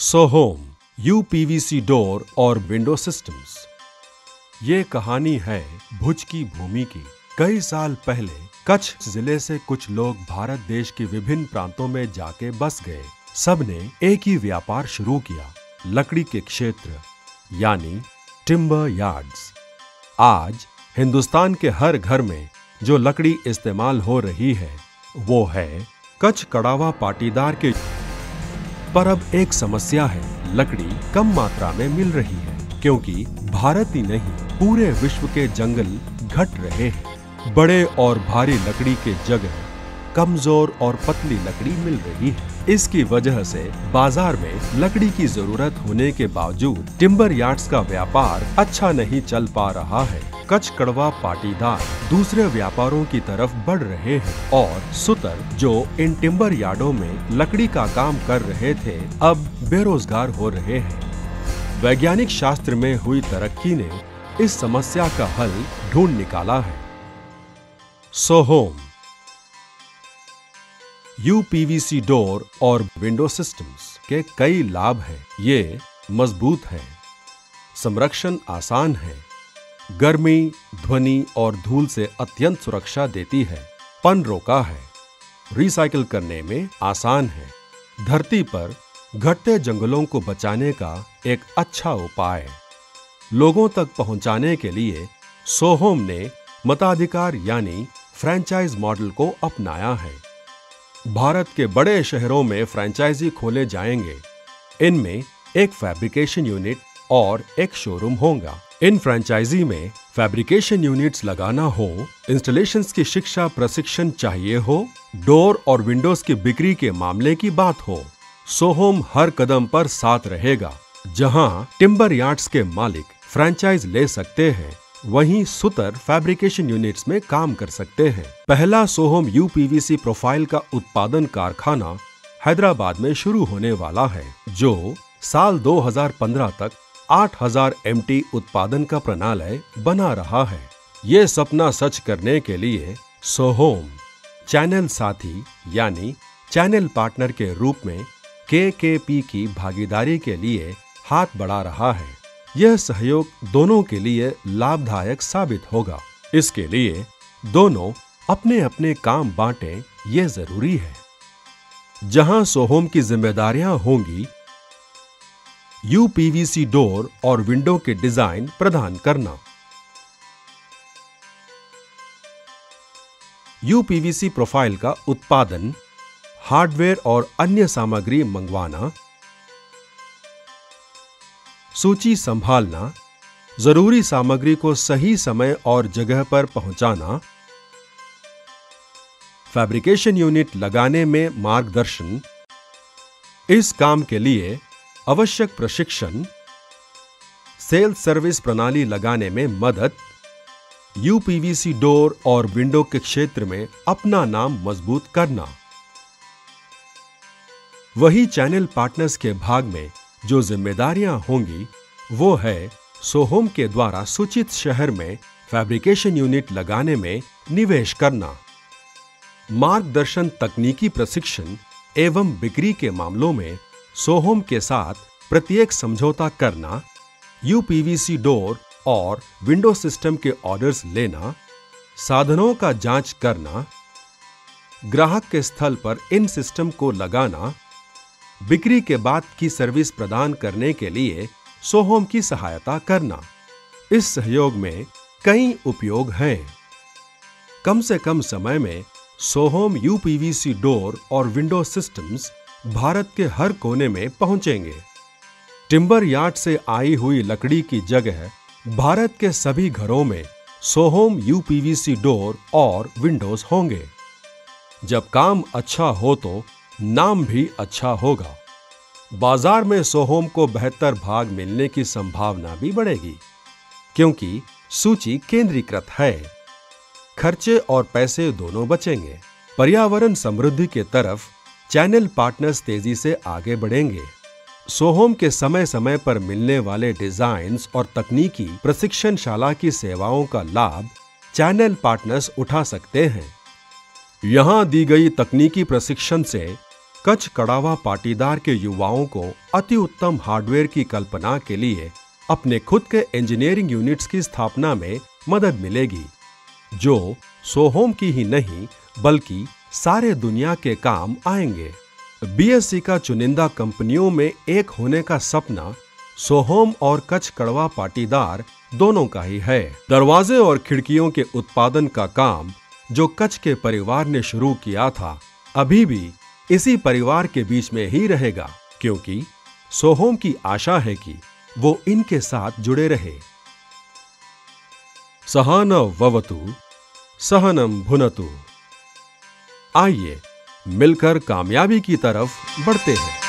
सोहोम UPVC door और window systems. ये कहानी है भुज की भूमि की। कई साल पहले कच्छ जिले से कुछ लोग भारत देश के विभिन्न प्रांतों में जाके बस गए। सबने एक ही व्यापार शुरू किया, लकड़ी के क्षेत्र यानी टिम्बर यार्ड्स। आज हिंदुस्तान के हर घर में जो लकड़ी इस्तेमाल हो रही है वो है कच्छ कड़ावा पाटीदार के। पर अब एक समस्या है, लकड़ी कम मात्रा में मिल रही है क्योंकि भारत ही नहीं पूरे विश्व के जंगल घट रहे हैं। बड़े और भारी लकड़ी के जगह कमजोर और पतली लकड़ी मिल रही है। इसकी वजह से बाजार में लकड़ी की जरूरत होने के बावजूद टिम्बर यार्ड्स का व्यापार अच्छा नहीं चल पा रहा है। कच्छ कड़वा पाटीदार दूसरे व्यापारों की तरफ बढ़ रहे हैं और सुतर जो इन टिम्बर यार्डों में लकड़ी का काम कर रहे थे अब बेरोजगार हो रहे हैं। वैज्ञानिक शास्त्र में हुई तरक्की ने इस समस्या का हल ढूंढ निकाला है। सोहोम यूपीवीसी डोर और विंडो सिस्टम्स के कई लाभ हैं। ये मजबूत है, संरक्षण आसान है, गर्मी, ध्वनि और धूल से अत्यंत सुरक्षा देती है, पन रोका है, रिसाइकिल करने में आसान है, धरती पर घटते जंगलों को बचाने का एक अच्छा उपाय। लोगों तक पहुंचाने के लिए सोहोम ने मताधिकार यानी फ्रैंचाइज मॉडल को अपनाया है। भारत के बड़े शहरों में फ्रैंचाइजी खोले जाएंगे। इनमें एक फैब्रिकेशन यूनिट और एक शोरूम होगा। इन फ्रैंचाइजी में फैब्रिकेशन यूनिट्स लगाना हो, इंस्टॉलेशंस की शिक्षा प्रशिक्षण चाहिए हो, डोर और विंडोज की बिक्री के मामले की बात हो, सोहोम हर कदम पर साथ रहेगा। जहां टिम्बर यार्ड्स के मालिक फ्रैंचाइज ले सकते हैं, वहीं सुतर फैब्रिकेशन यूनिट्स में काम कर सकते हैं। पहला सोहोम यूपीवीसी प्रोफाइल का उत्पादन कारखाना हैदराबाद में शुरू होने वाला है, जो साल 2015 तक 8000 MT उत्पादन का प्रणालय बना रहा है। ये सपना सच करने के लिए सोहोम चैनल साथी यानी चैनल पार्टनर के रूप में KKP की भागीदारी के लिए हाथ बढ़ा रहा है। यह सहयोग दोनों के लिए लाभदायक साबित होगा। इसके लिए दोनों अपने अपने काम बांटें, यह जरूरी है। जहां सोहोम की जिम्मेदारियां होंगी यूपीवीसी डोर और विंडो के डिजाइन प्रदान करना, यूपीवीसी प्रोफाइल का उत्पादन, हार्डवेयर और अन्य सामग्री मंगवाना, सूची संभालना, जरूरी सामग्री को सही समय और जगह पर पहुंचाना, फैब्रिकेशन यूनिट लगाने में मार्गदर्शन, इस काम के लिए आवश्यक प्रशिक्षण, सेल्स सर्विस प्रणाली लगाने में मदद, यूपीवीसी डोर और विंडो के क्षेत्र में अपना नाम मजबूत करना। वही चैनल पार्टनर्स के भाग में जो जिम्मेदारियां होंगी वो है सोहोम के द्वारा सूचित शहर में फैब्रिकेशन यूनिट लगाने में निवेश करना, मार्गदर्शन, तकनीकी प्रशिक्षण एवं बिक्री के मामलों में सोहोम के साथ प्रत्येक समझौता करना, यूपीवीसी डोर और विंडो सिस्टम के ऑर्डर्स लेना, साधनों का जांच करना, ग्राहक के स्थल पर इन सिस्टम को लगाना, बिक्री के बाद की सर्विस प्रदान करने के लिए सोहोम की सहायता करना। इस सहयोग में कई उपयोग हैं। कम से कम समय में सोहोम यूपीवीसी डोर और विंडो सिस्टम्स भारत के हर कोने में पहुंचेंगे। टिम्बर यार्ड से आई हुई लकड़ी की जगह भारत के सभी घरों में सोहोम यूपीवीसी डोर और विंडोज होंगे। जब काम अच्छा हो तो नाम भी अच्छा होगा। बाजार में सोहोम को बेहतर भाग मिलने की संभावना भी बढ़ेगी क्योंकि सूची केंद्रीकृत है। खर्चे और पैसे दोनों बचेंगे। पर्यावरण समृद्धि के तरफ चैनल पार्टनर्स तेजी से आगे बढ़ेंगे। सोहोम के समय समय पर मिलने वाले डिजाइन्स और तकनीकी प्रशिक्षणशाला की सेवाओं का लाभ चैनल पार्टनर्स उठा सकते हैं। यहां दी गई तकनीकी प्रशिक्षण से कच्छ कड़ावा पाटीदार के युवाओं को अति उत्तम हार्डवेयर की कल्पना के लिए अपने खुद के इंजीनियरिंग यूनिट्स की स्थापना में मदद मिलेगी, जो सोहोम की ही नहीं बल्कि सारे दुनिया के काम आएंगे। बीएसई का चुनिंदा कंपनियों में एक होने का सपना सोहोम और कच्छ कड़वा पाटीदार दोनों का ही है। दरवाजे और खिड़कियों के उत्पादन का काम जो कच्छ के परिवार ने शुरू किया था, अभी भी इसी परिवार के बीच में ही रहेगा, क्योंकि सोहोम की आशा है कि वो इनके साथ जुड़े रहे। सहन ववतु सहनम भुनतु। आइए मिलकर कामयाबी की तरफ बढ़ते हैं।